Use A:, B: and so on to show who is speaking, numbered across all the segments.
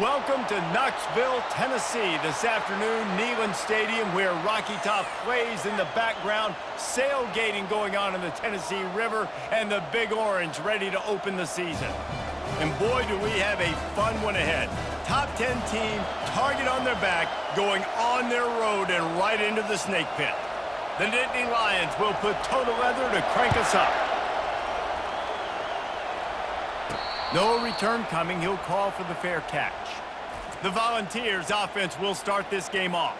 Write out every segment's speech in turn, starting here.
A: Welcome to Knoxville, Tennessee. This afternoon, Neyland Stadium, where Rocky Top plays in the background, sailgating going on in the Tennessee River, and the Big Orange ready to open the season. And boy, do we have a fun one ahead. Top 10 team, target on their back, going on their road and right into the snake pit. The Nittany Lions will put total leather to crank us up. No return coming. He'll call for the fair catch. The Volunteers offense will start this game off.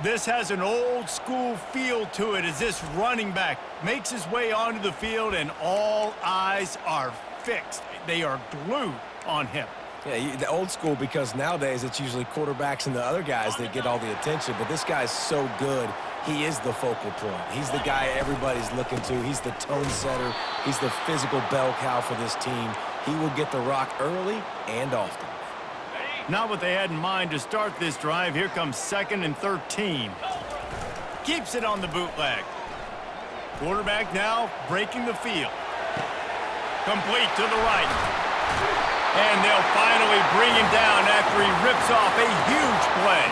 A: This has an old school feel to it as this running back makes his way onto the field and all eyes are fixed. They are glued on him.
B: Yeah, the old school, because nowadays it's usually quarterbacks and the other guys that get all the attention, but this guy's so good. He is the focal point. He's the guy everybody's looking to. He's the tone setter. He's the physical bell cow for this team. He will get the rock early and often.
A: Not what they had in mind to start this drive. Here comes 2nd and 13. Keeps it on the bootleg. Quarterback now breaking the field. Complete to the right. And they'll finally bring him down after he rips off a huge play.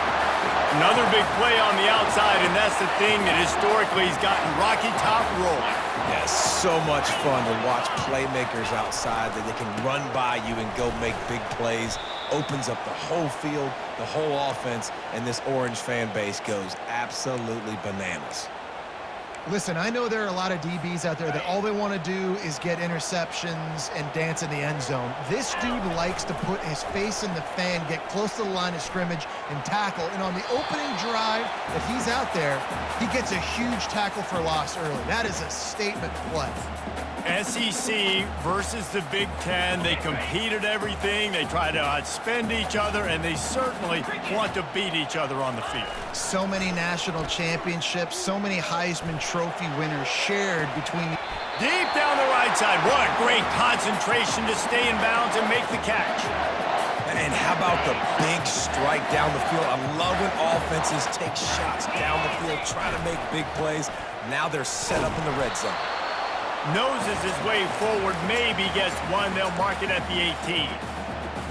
A: Another big play on the outside, and that's the thing that historically has gotten Rocky Top rolling.
B: Yeah, so much fun to watch playmakers outside that they can run by you and go make big plays. Opens up the whole field, the whole offense, and this Orange fan base goes absolutely bananas.
C: Listen, I know there are a lot of DBs out there that all they want to do is get interceptions and dance in the end zone. This dude likes to put his face in the fan, get close to the line of scrimmage, and tackle. And on the opening drive, if he's out there, he gets a huge tackle for loss early. That is a statement play.
A: SEC versus the Big Ten. They compete at everything. They try to outspend each other, and they certainly want to beat each other on the field.
C: So many national championships, so many Heisman Trophy winners shared between the...
A: Deep down the right side. What a great concentration to stay in bounds and make the catch.
B: And how about the big strike down the field? I love when offenses take shots down the field, try to make big plays. Now they're set up in the red zone.
A: Noses his way forward, maybe gets one. They'll mark it at the 18.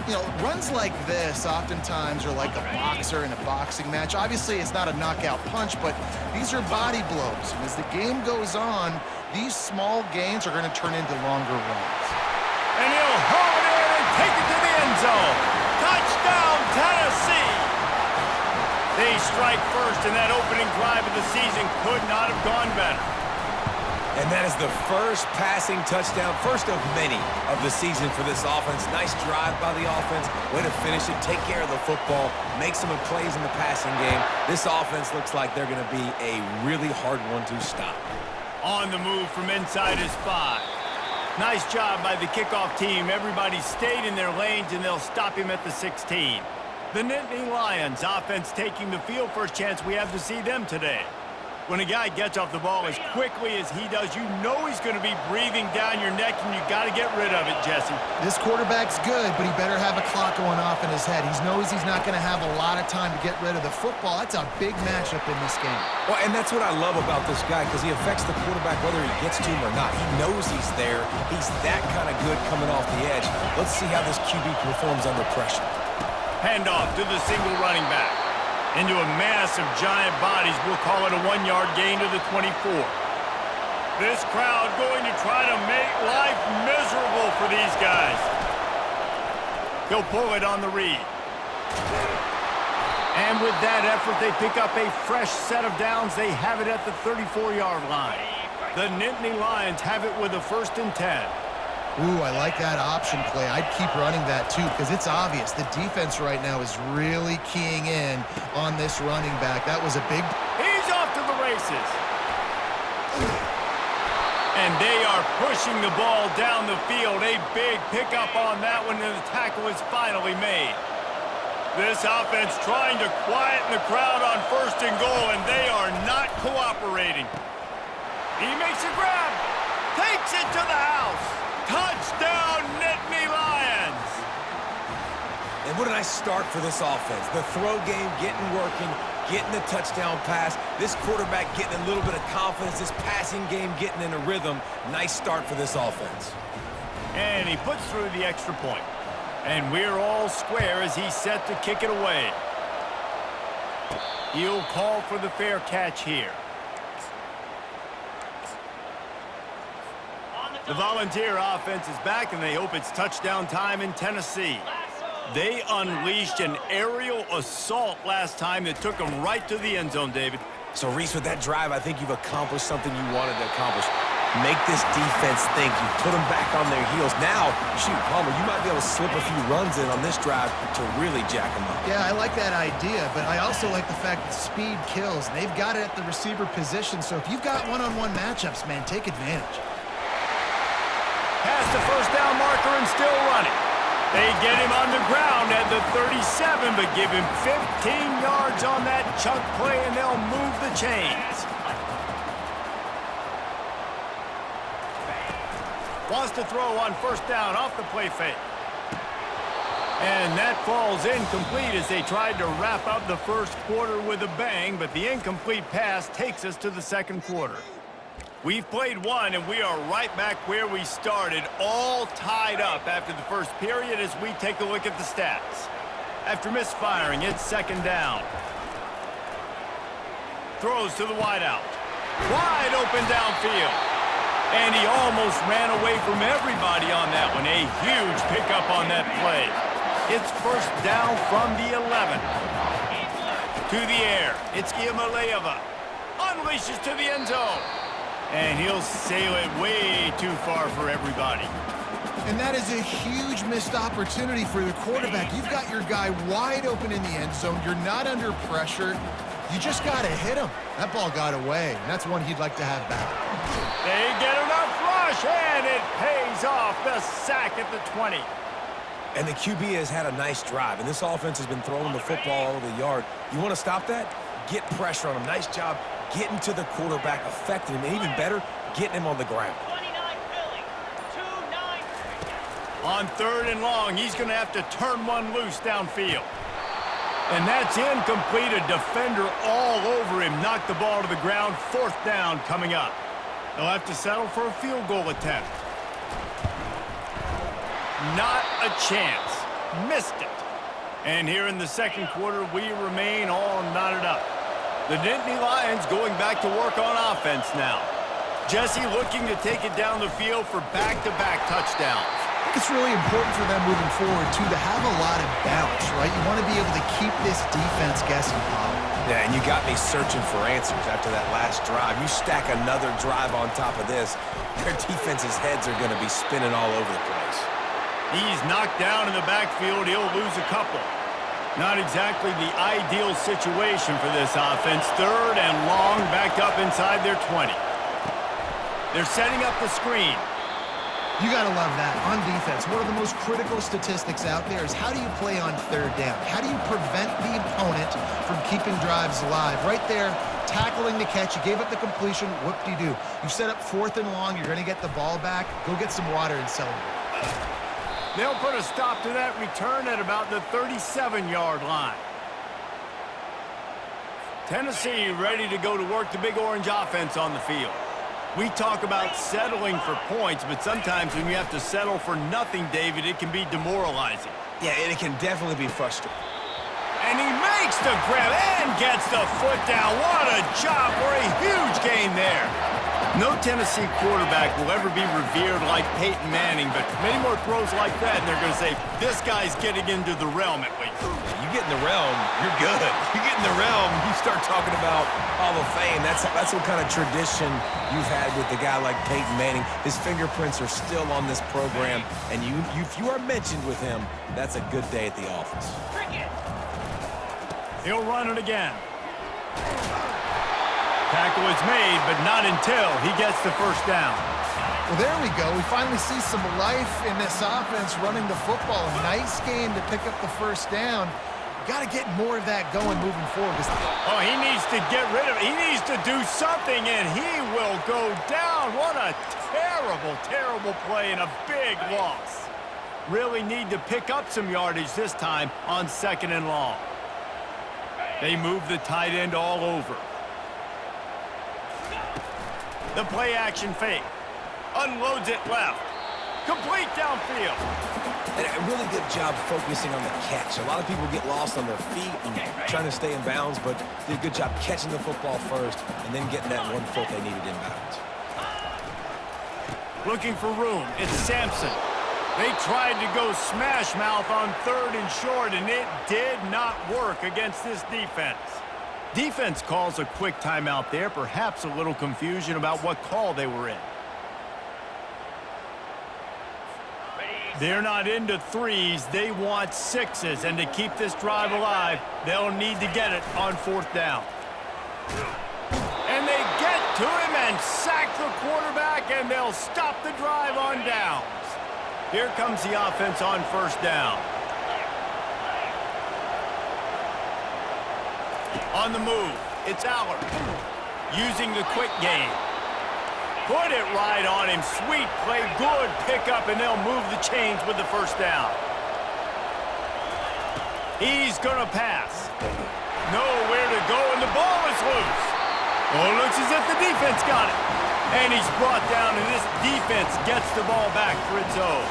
C: You know, runs like this oftentimes are like a boxer in a boxing match. Obviously, it's not a knockout punch, but these are body blows. And as the game goes on, these small gains are going to turn into longer runs.
A: And he'll hold it and take it to the end zone. Touchdown, Tennessee! They strike first, and that opening drive of the season could not have gone better.
B: And that is the first passing touchdown, first of many of the season for this offense. Nice drive by the offense. Way to finish it, take care of the football, make some plays in the passing game. This offense looks like they're going to be a really hard one to stop.
A: On the move from inside is 5. Nice job by the kickoff team. Everybody stayed in their lanes, and they'll stop him at the 16. The Nittany Lions offense taking the field. First chance we have to see them today. When a guy gets off the ball as quickly as he does, you know he's going to be breathing down your neck, and you got to get rid of it, Jesse.
C: This quarterback's good, but he better have a clock going off in his head. He knows he's not going to have a lot of time to get rid of the football. That's a big matchup in this game.
B: Well, and that's what I love about this guy, because he affects the quarterback whether he gets to him or not. He knows he's there. He's that kind of good coming off the edge. Let's see how this QB performs under pressure.
A: Handoff to the single running back. Into a mass of giant bodies. We'll call it a 1-yard gain to the 24. This crowd going to try to make life miserable for these guys. He'll pull it on the read. And with that effort, they pick up a fresh set of downs. They have it at the 34-yard line. The Nittany Lions have it with a 1st and 10.
C: Ooh, I like that option play. I'd keep running that too, because it's obvious the defense right now is really keying in on this running back. That was a big...
A: He's off to the races. And they are pushing the ball down the field. A big pickup on that one, and the tackle is finally made. This offense trying to quieten the crowd on 1st and goal, and they are not cooperating. He makes a grab. Takes it to the house. Touchdown, Nittany Lions!
B: And what a nice start for this offense. The throw game getting working, getting the touchdown pass. This quarterback getting a little bit of confidence. This passing game getting in a rhythm. Nice start for this offense.
A: And he puts through the extra point. And we're all square as he's set to kick it away. He'll call for the fair catch here. The Volunteer offense is back, and they hope it's touchdown time in Tennessee. They unleashed an aerial assault last time that took them right to the end zone, David.
B: So, Reese, with that drive, I think you've accomplished something you wanted to accomplish. Make this defense think. You put them back on their heels. Now, shoot, Palmer, you might be able to slip a few runs in on this drive to really jack them up.
C: Yeah, I like that idea, but I also like the fact that speed kills. They've got it at the receiver position, so if you've got one-on-one matchups, man, take advantage.
A: Past the first down marker and still running. They get him on the ground at the 37, but give him 15 yards on that chunk play, and they'll move the chains. Wants to throw on first down off the play fake. And that falls incomplete as they tried to wrap up the first quarter with a bang, but the incomplete pass takes us to the second quarter. We've played one, and we are right back where we started, all tied up after the first period as we take a look at the stats. After misfiring, it's second down. Throws to the wideout. Wide open downfield. And he almost ran away from everybody on that one. A huge pickup on that play. It's first down from the 11. To the air. It's Iamaleava. Unleashes to the end zone. And he'll sail it way too far for everybody.
C: And that is a huge missed opportunity for the quarterback. You've got your guy wide open in the end zone. You're not under pressure. You just got to hit him. That ball got away, and that's one he'd like to have back.
A: They get enough rush, and it pays off. The sack at the 20.
B: And the QB has had a nice drive, and this offense has been throwing the football all over the yard. You want to stop that? Get pressure on him. Nice job getting to the quarterback, affecting him, and even better, getting him on the ground.
A: On third and long, he's going to have to turn one loose downfield. And that's incomplete. A defender all over him. Knocked the ball to the ground. Fourth down coming up. They'll have to settle for a field goal attempt. Not a chance. Missed it. And here in the second quarter, we remain all knotted up. The Nittany Lions going back to work on offense now. Jesse looking to take it down the field for back-to-back touchdowns.
C: I think it's really important for them moving forward, too, to have a lot of balance, right? You want to be able to keep this defense guessing, Paul.
B: Yeah, and you got me searching for answers after that last drive. You stack another drive on top of this, their defense's heads are going to be spinning all over the place.
A: He's knocked down in the backfield. He'll lose a couple. Not exactly the ideal situation for this offense. Third and long, backed up inside their 20. They're setting up the screen.
C: You got to love that. On defense, one of the most critical statistics out there is how do you play on third down? How do you prevent the opponent from keeping drives alive? Right there, tackling the catch. You gave up the completion. Whoop-de-doo. You've set up fourth and long. You're going to get the ball back. Go get some water and celebrate.
A: They'll put a stop to that return at about the 37-yard line. Tennessee ready to go to work the Big Orange offense on the field. We talk about settling for points, but sometimes when you have to settle for nothing, David, it can be demoralizing.
B: Yeah, and it can definitely be frustrating.
A: And he makes the grab and gets the foot down. What a job for a huge gain there. No Tennessee quarterback will ever be revered like Peyton Manning, but many more throws like that, and they're going to say, this guy's getting into the realm at least.
B: You get in the realm, you're good. You get in the realm, you start talking about Hall of Fame. That's what kind of tradition you've had with a guy like Peyton Manning. His fingerprints are still on this program, and if you are mentioned with him, that's a good day at the office.
A: He'll run it again. Tackle is made, but not until he gets the first down.
C: Well, there we go. We finally see some life in this offense running the football. Nice game to pick up the first down. Got to get more of that going moving forward.
A: Oh, he needs to get rid of it. He needs to do something, and he will go down. What a terrible, terrible play and a big loss. Really need to pick up some yardage this time on second and long. They move the tight end all over. The play action fake. Unloads it left. Complete downfield.
B: And a really good job focusing on the catch. A lot of people get lost on their feet and trying to stay in bounds, but did a good job catching the football first and then getting that 1 foot they needed inbounds.
A: Looking for room. It's Sampson. They tried to go smash mouth on 3rd and short, and it did not work against this defense. Defense calls a quick timeout there, perhaps a little confusion about what call they were in. They're not into 3s, they want 6s, and to keep this drive alive, they'll need to get it on 4th down. And they get to him and sack the quarterback, and they'll stop the drive on downs. Here comes the offense on 1st down. On the move, it's Aller. Using the quick game. Put it right on him. Sweet play, good pickup, and they'll move the chains with the 1st down. He's going to pass. Nowhere to go, and the ball is loose. Oh, looks as if the defense got it. And he's brought down, and this defense gets the ball back for its own.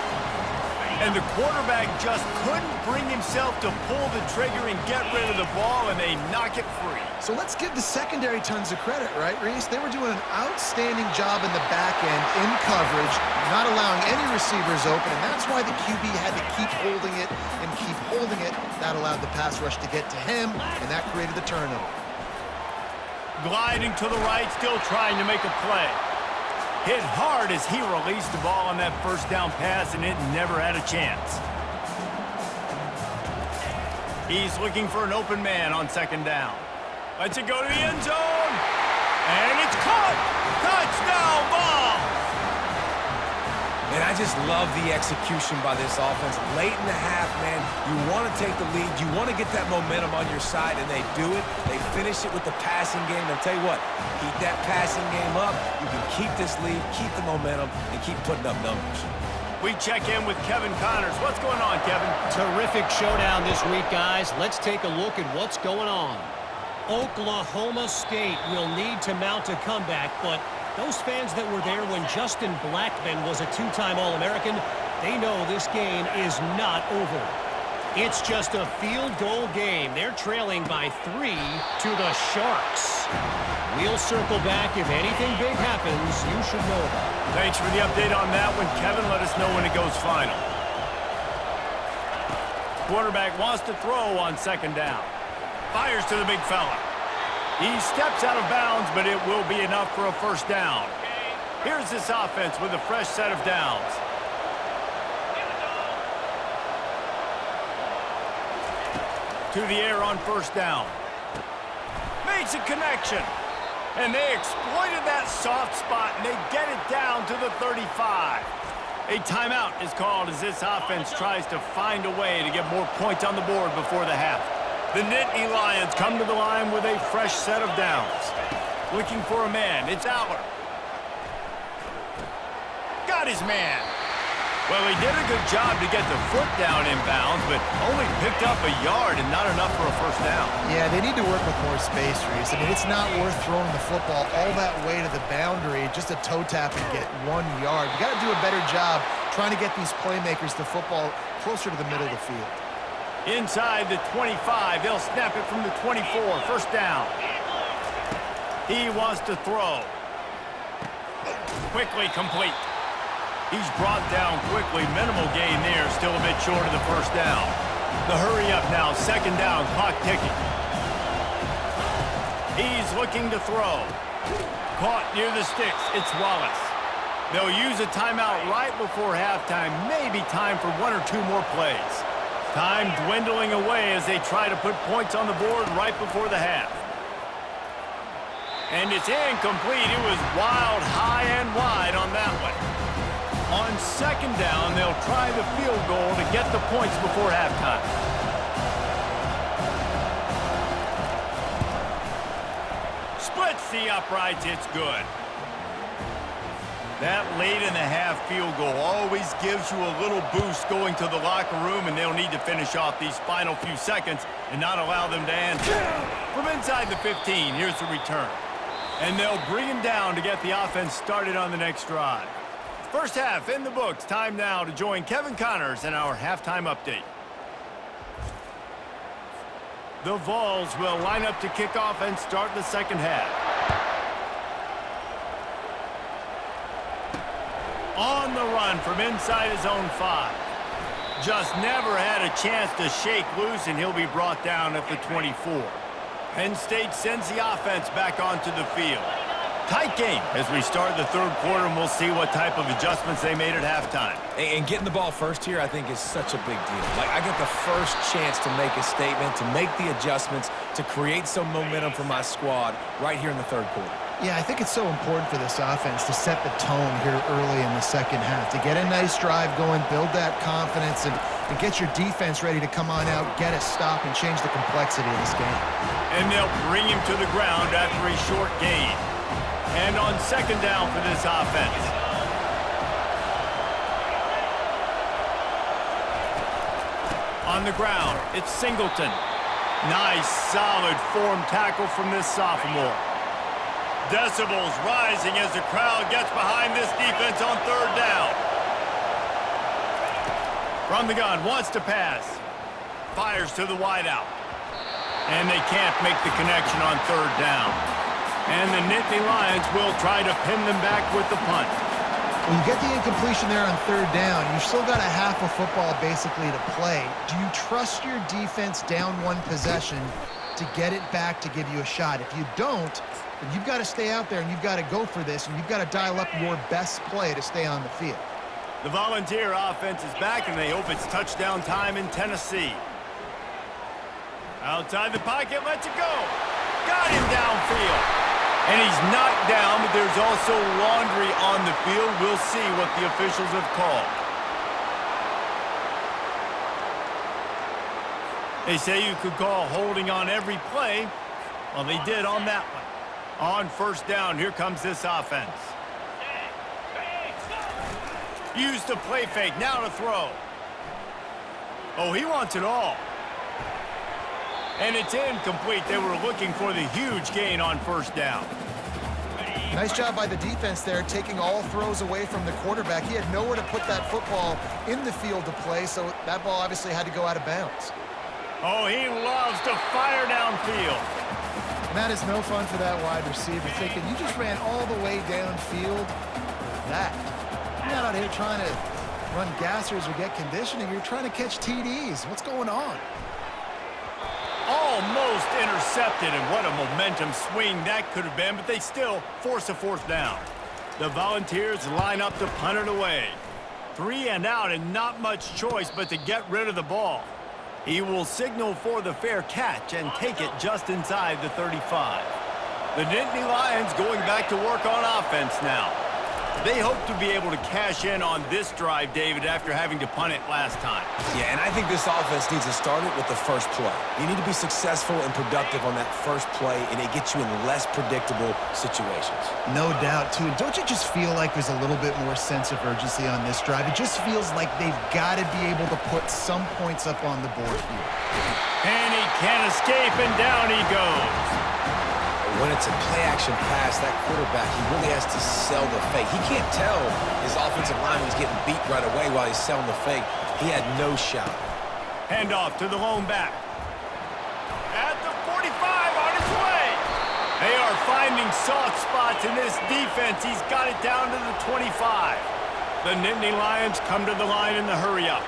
A: And the quarterback just couldn't bring himself to pull the trigger and get rid of the ball, and they knock it free.
C: So let's give the secondary tons of credit, right, Reese? They were doing an outstanding job in the back end, in coverage, not allowing any receivers open, and that's why the QB had to keep holding it and keep holding it. That allowed the pass rush to get to him, and that created the turnover.
A: Gliding to the right, still trying to make a play. Hit hard as he released the ball on that 1st down pass, and it never had a chance. He's looking for an open man on 2nd down. Lets it go to the end zone. And it's caught. Touchdown ball.
B: And I just love the execution by this offense. Late in the half, man, you want to take the lead. You want to get that momentum on your side, and they do it. They finish it with the passing game. I'll tell you what, keep that passing game up. You can keep this lead, keep the momentum, and keep putting up numbers.
A: We check in with Kevin Connors. What's going on, Kevin?
D: Terrific showdown this week, guys. Let's take a look at what's going on. Oklahoma State will need to mount a comeback, but those fans that were there when Justin Blackmon was a 2-time All-American, they know this game is not over. It's just a field goal game. They're trailing by 3 to the Sharks. We'll circle back. If anything big happens, you should know about it.
A: Thanks for the update on that one, Kevin. Let us know when it goes final. Quarterback wants to throw on 2nd down. Fires to the big fella. He steps out of bounds, but it will be enough for a 1st down. Here's this offense with a fresh set of downs. To the air on 1st down. Makes a connection. And they exploited that soft spot, and they get it down to the 35. A timeout is called as this offense tries to find a way to get more points on the board before the half. The Nittany Lions come to the line with a fresh set of downs. Looking for a man. It's Aller. Got his man. Well, he did a good job to get the foot down inbounds, but only picked up a yard and not enough for a 1st down.
C: Yeah, they need to work with more space, Reese. I mean, it's not worth throwing the football all that way to the boundary, just a toe tap and get 1 yard. You got to do a better job trying to get these playmakers the football closer to the middle of the field.
A: Inside the 25, they'll snap it from the 24, 1st down. He wants to throw. Quickly complete. He's brought down quickly. Minimal gain there, still a bit short of the 1st down. The hurry up now, 2nd down, clock ticking. He's looking to throw. Caught near the sticks, it's Wallace. They'll use a timeout right before halftime, maybe time for 1 or 2 more plays. Time dwindling away as they try to put points on the board right before the half. And it's incomplete. It was wild, high and wide on that one. On 2nd down, they'll try the field goal to get the points before halftime. Splits the uprights. It's good. That late in the half field goal always gives you a little boost going to the locker room, and they'll need to finish off these final few seconds and not allow them to answer. From inside the 15, here's the return. And they'll bring him down to get the offense started on the next drive. First half in the books. Time now to join Kevin Connors in our halftime update. The Vols will line up to kick off and start the second half. On the run from inside his own 5. Just never had a chance to shake loose, and he'll be brought down at the 24. Penn State sends the offense back onto the field. Tight game as we start the third quarter, and we'll see what type of adjustments they made at halftime.
B: And getting the ball first here, I think, is such a big deal. Like, I get the first chance to make a statement, to make the adjustments, to create some momentum for my squad right here in the third quarter.
C: Yeah, I think it's so important for this offense to set the tone here early in the second half, to get a nice drive going, build that confidence, and get your defense ready to come on out, get a stop, and change the complexity of this game.
A: And they'll bring him to the ground after a short gain. And on second down for this offense. On the ground, it's Singleton. Nice, solid form tackle from this sophomore. Decibels rising as the crowd gets behind this defense on third down. From the gun, wants to pass. Fires to the wideout. And they can't make the connection on third down. And the Nittany Lions will try to pin them back with the punt.
C: When you get the incompletion there on third down, you've still got a half of football basically to play. Do you trust your defense down one possession to get it back to give you a shot? If you don't, then you've got to stay out there and you've got to go for this, and you've got to dial up your best play to stay on the field.
A: The Volunteer offense is back, and they hope it's touchdown time in Tennessee. Outside the pocket, lets it go. Got him downfield. And he's knocked down, but there's also laundry on the field. We'll see what the officials have called. They say you could call holding on every play. Well, they did on that one. On first down, here comes this offense. Used to play fake, now to throw. Oh, he wants it all. And it's incomplete. They were looking for the huge gain on first down.
C: Nice job by the defense there, taking all throws away from the quarterback. He had nowhere to put that football in the field to play, so that ball obviously had to go out of bounds.
A: Oh, he loves to fire downfield.
C: And that is no fun for that wide receiver, thinking you just ran all the way downfield for that. You're not out here trying to run gassers or get conditioning. You're trying to catch TDs. What's going on?
A: Almost intercepted, and what a momentum swing that could have been, but they still force a fourth down. The Volunteers line up to punt it away. 3 and out, and not much choice but to get rid of the ball. He will signal for the fair catch and take it just inside the 35. The Nittany Lions going back to work on offense now. They hope to be able to cash in on this drive, David, after having to punt it last time.
B: Yeah, and I think this offense needs to start it with the first play. You need to be successful and productive on that first play, and it gets you in less predictable situations.
C: No doubt, too. Don't you just feel like there's a little bit more sense of urgency on this drive? It just feels like they've got to be able to put some points up on the board here.
A: And he can't escape, and down he goes.
B: When it's a play-action pass, that quarterback, he really has to sell the fake. He can't tell his offensive lineman's getting beat right away while he's selling the fake. He had no shot.
A: Handoff to the lone back. At the 45, on his way. They are finding soft spots in this defense. He's got it down to the 25. The Nittany Lions come to the line in the hurry-up.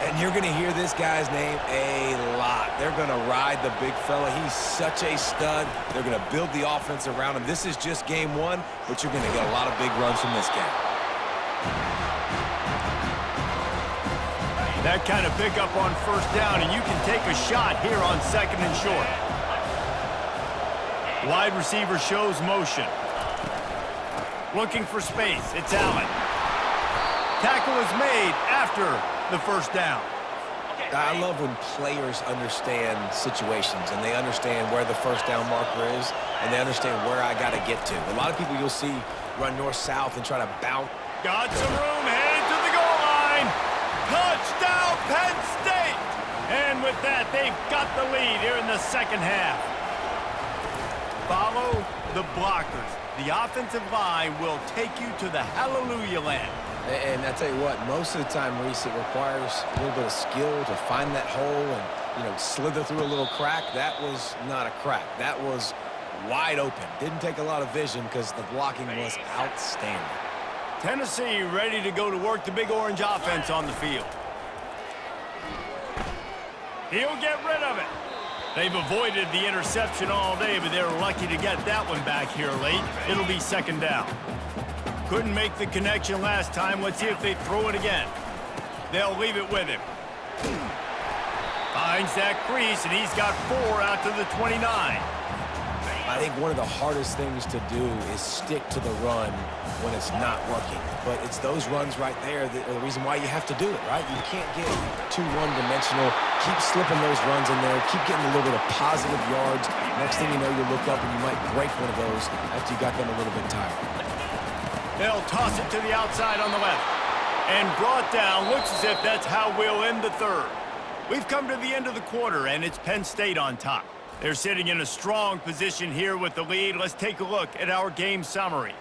B: And you're going to hear this guy's name a lot. They're going to ride the big fella. He's such a stud. They're going to build the offense around him. This is just game one, but you're going to get a lot of big runs from this guy.
A: That kind of pickup on first down, and you can take a shot here on second and short. Wide receiver shows motion. Looking for space. It's Allen. Tackle is made after the first down.
B: I love when players understand situations and they understand where the first down marker is and they understand where I got to get to. A lot of people you'll see run north-south and try to bounce.
A: Got some room, headed to the goal line. Touchdown, Penn State! And with that, they've got the lead here in the second half. Follow the blockers. The offensive line will take you to the hallelujah land.
B: And I tell you what, most of the time, Reese, it requires a little bit of skill to find that hole and, slither through a little crack. That was not a crack. That was wide open. Didn't take a lot of vision because the blocking was outstanding.
A: Tennessee ready to go to work the Big Orange offense on the field. He'll get rid of it. They've avoided the interception all day, but they're lucky to get that one back here late. It'll be second down. Couldn't make the connection last time. Let's see if they throw it again. They'll leave it with him. Finds that crease, and he's got 4 out to the 29.
B: I think one of the hardest things to do is stick to the run when it's not working. But it's those runs right there that are the reason why you have to do it, right? You can't get too one-dimensional. Keep slipping those runs in there. Keep getting a little bit of positive yards. Next thing you know, you look up and you might break one of those after you got them a little bit tired.
A: They'll toss it to the outside on the left. And brought down. Looks as if that's how we'll end the third. We've come to the end of the quarter, and it's Penn State on top. They're sitting in a strong position here with the lead. Let's take a look at our game summary.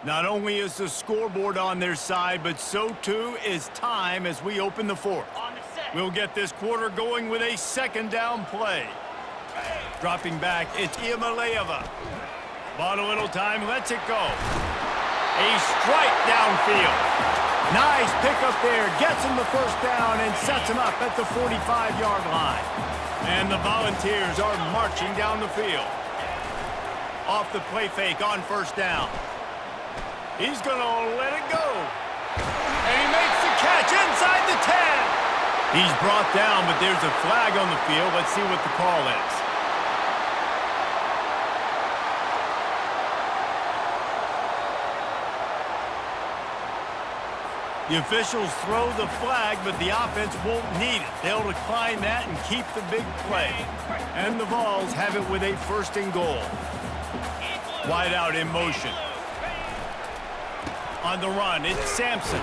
A: Not only is the scoreboard on their side, but so too is time as we open the fourth. We'll get this quarter going with a second down play. Dropping back, it's Iamaleava. Bought a little time, lets it go. A strike downfield. Nice pickup there, gets him the first down and sets him up at the 45-yard line. And the Volunteers are marching down the field. Off the play fake on first down. He's going to let it go. And he makes the catch inside the 10. He's brought down, but there's a flag on the field. Let's see what the call is. The officials throw the flag, but the offense won't need it. They'll decline that and keep the big play. And the Vols have it with a first and goal. Wide out in motion. On the run, it's Sampson.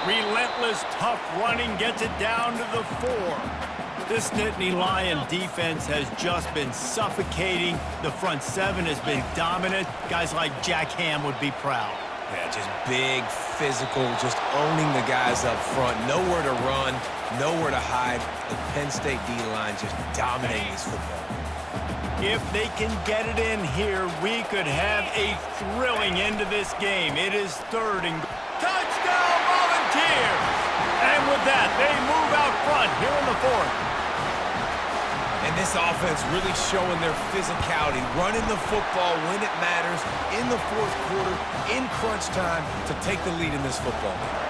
A: Relentless, tough running, gets it down to the 4. This Nittany Lion defense has just been suffocating. The front 7 has been dominant. Guys like Jack Ham would be proud.
B: Yeah, just big, physical, just owning the guys up front. Nowhere to run, nowhere to hide. The Penn State D-line just dominating this football.
A: If they can get it in here, we could have a thrilling end to this game. It is third and touchdown Volunteers! And with that, they move out front here in the fourth.
B: And this offense really showing their physicality, running the football when it matters, in the fourth quarter, in crunch time, to take the lead in this football game.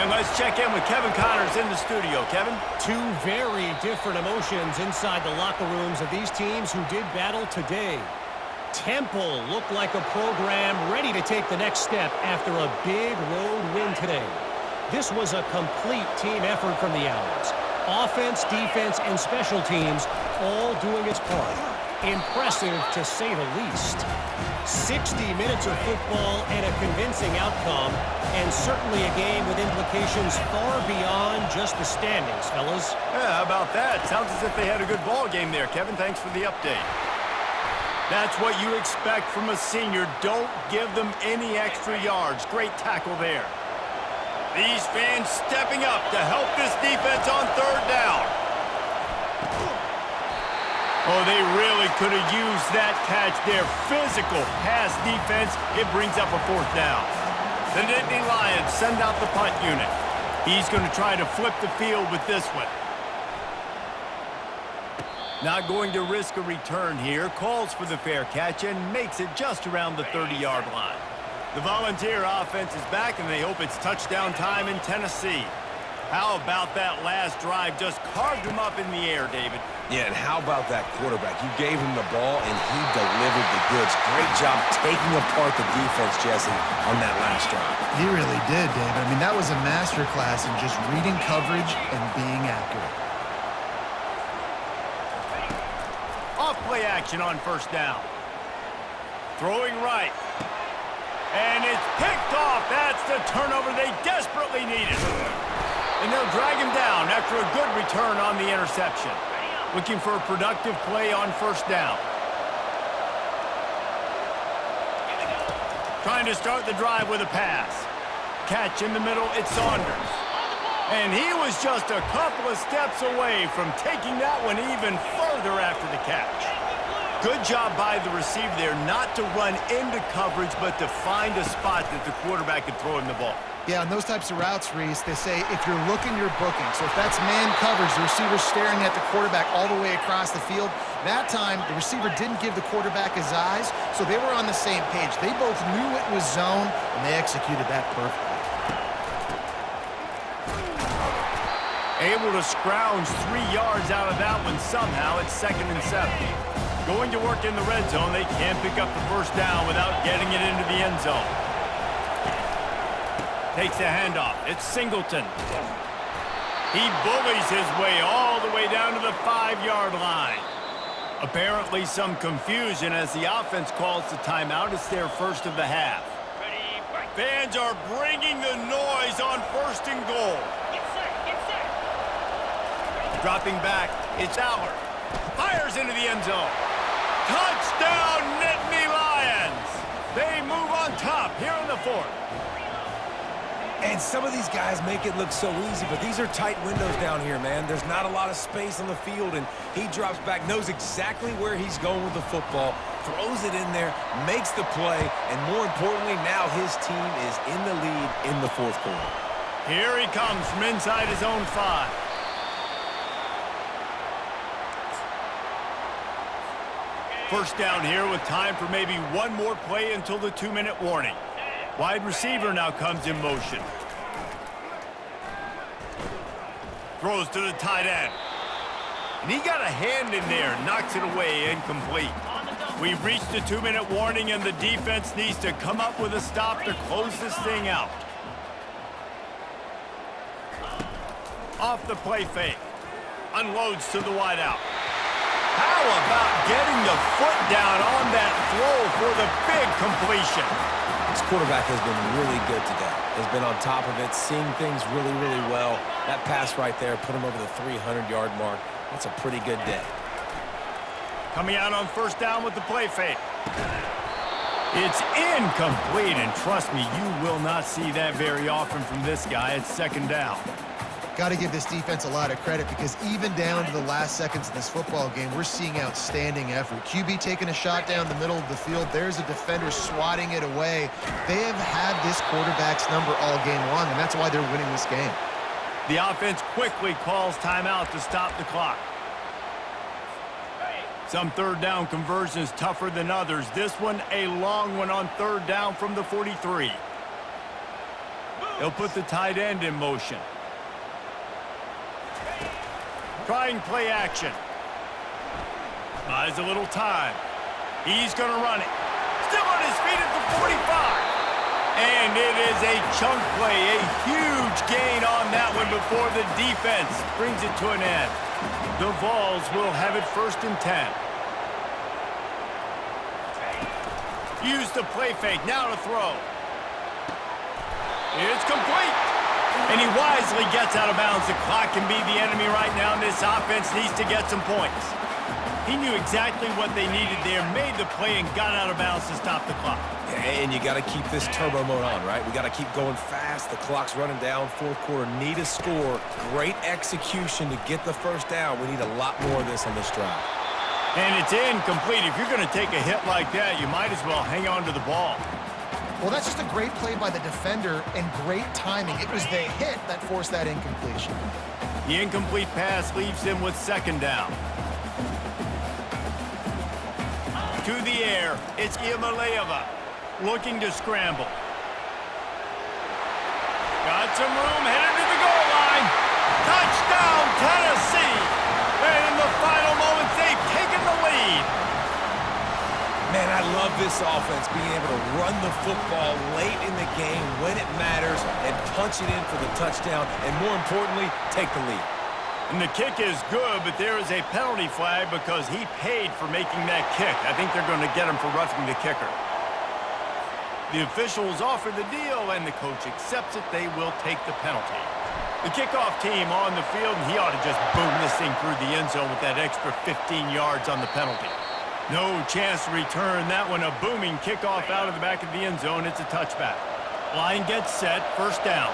A: And let's check in with Kevin Connors in the studio. Kevin?
D: 2 very different emotions inside the locker rooms of these teams who did battle today. Temple looked like a program ready to take the next step after a big road win today. This was a complete team effort from the Owls. Offense, defense, and special teams all doing its part. Impressive, to say the least. 60 minutes of football and a convincing outcome, and certainly a game with implications far beyond just the standings, fellas.
A: Yeah, how about that? Sounds as if they had a good ball game there, Kevin. Thanks for the update. That's what you expect from a senior. Don't give them any extra yards. Great tackle there. These fans stepping up to help this defense on third down. Oh, they really could have used that catch there. Physical pass defense. It brings up a fourth down. The Nittany Lions send out the punt unit. He's going to try to flip the field with this one. Not going to risk a return here. Calls for the fair catch and makes it just around the 30-yard line. The Volunteer offense is back, and they hope it's touchdown time in Tennessee. How about that last drive? Just carved him up in the air, David.
B: Yeah, and how about that quarterback? You gave him the ball, and he delivered the goods. Great job taking apart the defense, Jesse, on that last drive.
C: He really did, David. I mean, that was a masterclass in just reading coverage and being accurate.
A: Off play action on first down. Throwing right. And it's picked off. That's the turnover they desperately needed. And they'll drag him down after a good return on the interception. Looking for a productive play on first down. Trying to start the drive with a pass. Catch in the middle, it's Saunders. And he was just a couple of steps away from taking that one even further after the catch. Good job by the receiver there not to run into coverage, but to find a spot that the quarterback could throw him the ball.
C: Yeah, on those types of routes, Reese, they say if you're looking, you're booking. So if that's man coverage, the receiver's staring at the quarterback all the way across the field. That time, the receiver didn't give the quarterback his eyes, so they were on the same page. They both knew it was zone, and they executed that perfectly.
A: Able to scrounge 3 yards out of that one somehow. It's 2nd and 7. Going to work in the red zone. They can't pick up the first down without getting it into the end zone. Takes the handoff. It's Singleton. He bullies his way all the way down to the 5-yard line. Apparently some confusion as the offense calls the timeout. It's their first of the half. Fans are bringing the noise on 1st and goal. Dropping back, it's Aller. Fires into the end zone. Touchdown, Nittany Lions! They move on top here in the 4th.
B: And some of these guys make it look so easy, but these are tight windows down here, man. There's not a lot of space on the field, and he drops back, knows exactly where he's going with the football, throws it in there, makes the play, and more importantly, now his team is in the lead in the 4th quarter.
A: Here he comes from inside his own 5. First down here with time for maybe one more play until the 2-minute warning. Wide receiver now comes in motion. Throws to the tight end. And he got a hand in there, knocks it away, incomplete. We've reached the 2-minute warning, and the defense needs to come up with a stop to close this thing out. Off the play fake. Unloads to the wideout. How about getting the foot down on that throw for the big completion?
B: This quarterback has been really good today. Has been on top of it, seeing things really, really well. That pass right there put him over the 300-yard mark. That's a pretty good day.
A: Coming out on first down with the play fake. It's incomplete, and trust me, you will not see that very often from this guy. It's 2nd down.
C: Got to give this defense a lot of credit because even down to the last seconds of this football game, we're seeing outstanding effort. QB taking a shot down the middle of the field. There's a defender swatting it away. They have had this quarterback's number all game long, and that's why they're winning this game.
A: The offense quickly calls timeout to stop the clock. Some 3rd down conversions tougher than others. This one, a long one on 3rd down from the 43. They'll put the tight end in motion. Trying play action. Buys a little time. He's going to run it. Still on his feet at the 45. And it is a chunk play, a huge gain on that one before the defense brings it to an end. The Vols will have it 1st and 10. Use the play fake, now to throw. It's complete. And he wisely gets out of bounds. The clock can be the enemy right now, and this offense needs to get some points. He knew exactly what they needed there, made the play, and got out of bounds to stop the clock.
B: Yeah, and you got to keep this turbo mode on, right? We got to keep going fast. The clock's running down. 4th quarter, need a score. Great execution to get the first down. We need a lot more of this on this drive.
A: And it's incomplete. If you're going to take a hit like that, you might as well hang on to the ball.
C: Well, that's just a great play by the defender and great timing. It was the hit that forced that incompletion.
A: The incomplete pass leaves him with 2nd down. To the air, it's Iamaleava looking to scramble. Got some room, headed to the goal line. Touchdown, Tennessee! And in the final moments, they've taken the lead.
B: Man, I love this offense, being able to run the football late in the game when it matters and punch it in for the touchdown, and more importantly, take the lead.
A: And the kick is good, but there is a penalty flag because he paid for making that kick. I think they're going to get him for roughing the kicker. The officials offer the deal, and the coach accepts it. They will take the penalty. The kickoff team on the field, and he ought to just boom this thing through the end zone with that extra 15 yards on the penalty. No chance to return that one. A booming kickoff out of the back of the end zone. It's a touchback. Line gets set. First down.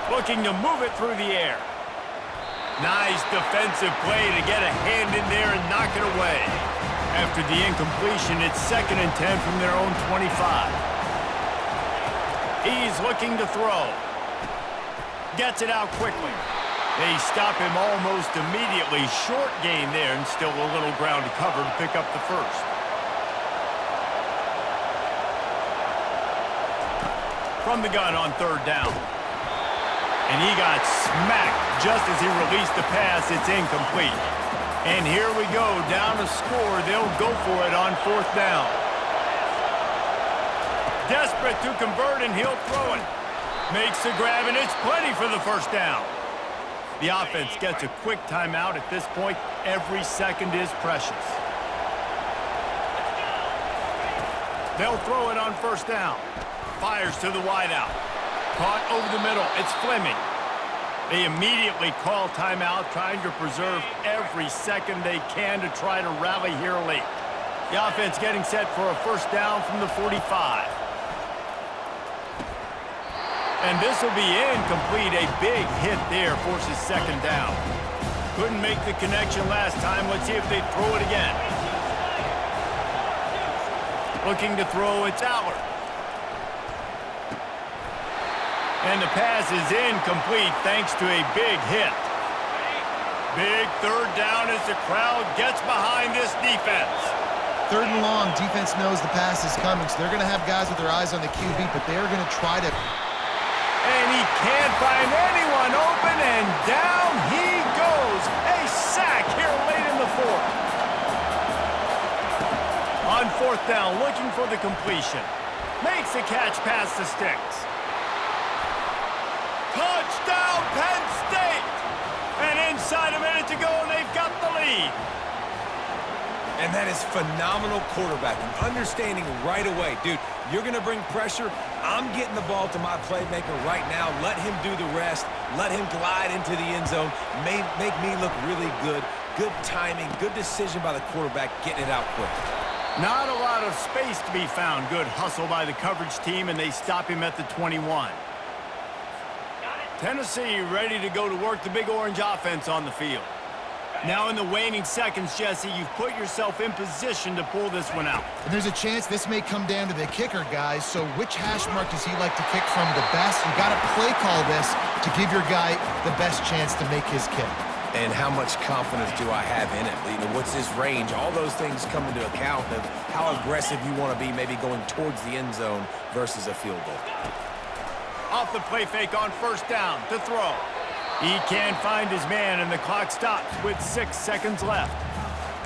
A: Looking to move it through the air. Nice defensive play to get a hand in there and knock it away. After the incompletion, it's 2nd and 10 from their own 25. He's looking to throw. Gets it out quickly. They stop him almost immediately. Short gain there, and still a little ground to cover to pick up the first. From the gun on 3rd down. And he got smacked just as he released the pass. It's incomplete. And here we go, down a score. They'll go for it on 4th down. Desperate to convert, and he'll throw it. Makes the grab, and it's plenty for the first down. The offense gets a quick timeout at this point. Every second is precious. They'll throw it on 1st down. Fires to the wideout. Caught over the middle. It's Fleming. They immediately call timeout, trying to preserve every second they can to try to rally here late. The offense getting set for a first down from the 45. And this will be incomplete. A big hit there forces 2nd down. Couldn't make the connection last time. Let's see if they throw it again. Looking to throw, it's Allard. And the pass is incomplete thanks to a big hit. Big 3rd down as the crowd gets behind this defense.
C: 3rd and long, defense knows the pass is coming, so they're going to have guys with their eyes on the QB, but they're going to try to...
A: And he can't find anyone open, and down he goes. A sack here late in the 4th. On 4th down, looking for the completion. Makes the catch past the sticks. Touchdown, Penn State! And inside a minute to go, and they've got the lead.
B: And that is phenomenal quarterbacking. Understanding right away, dude, you're going to bring pressure. I'm getting the ball to my playmaker right now. Let him do the rest. Let him glide into the end zone. Make me look really good. Good timing, good decision by the quarterback, getting it out quick.
A: Not a lot of space to be found. Good hustle by the coverage team, and they stop him at the 21. Tennessee ready to go to work the Big Orange offense on the field. Now in the waning seconds, Jesse, you've put yourself in position to pull this one out.
C: And there's a chance this may come down to the kicker, guys. So which hash mark does he like to kick from the best? You got to play call this to give your guy the best chance to make his kick.
B: And how much confidence do I have in it? You know, what's his range? All those things come into account of how aggressive you want to be, maybe going towards the end zone versus a field goal.
A: Off the play fake on 1st down to throw. He can't find his man, and the clock stops with 6 seconds left.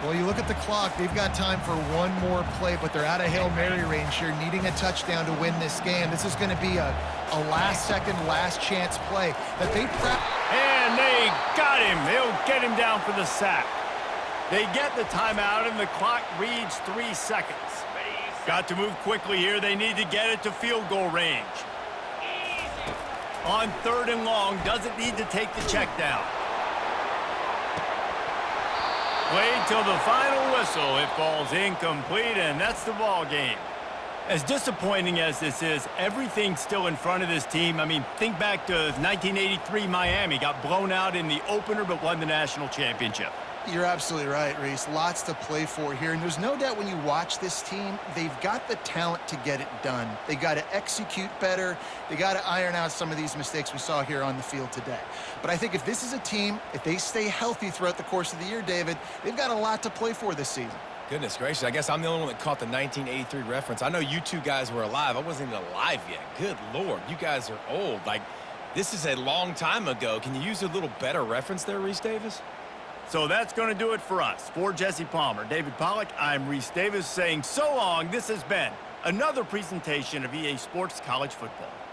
C: Well, you look at the clock. They've got time for one more play, but they're out of Hail Mary range here, needing a touchdown to win this game. This is going to be a last-second, last-chance play that they prep.
A: And they got him. They'll get him down for the sack. They get the timeout, and the clock reads 3 seconds. Got to move quickly here. They need to get it to field goal range. On 3rd and long, doesn't need to take the check down. Played till the final whistle. It falls incomplete, and that's the ball game. As disappointing as this is, everything's still in front of this team. I mean, think back to 1983 Miami. Got blown out in the opener, but won the national championship.
C: You're absolutely right, Reese. Lots to play for here. And there's no doubt when you watch this team, they've got the talent to get it done. They got to execute better. They got to iron out some of these mistakes we saw here on the field today. But I think if this is a team, if they stay healthy throughout the course of the year, David, they've got a lot to play for this season.
B: Goodness gracious, I guess I'm the only one that caught the 1983 reference. I know you two guys were alive. I wasn't even alive yet. Good Lord, you guys are old. Like, this is a long time ago. Can you use a little better reference there, Reese Davis?
A: So that's going to do it for us. For Jesse Palmer, David Pollack, I'm Reese Davis saying so long. This has been another presentation of EA Sports College Football.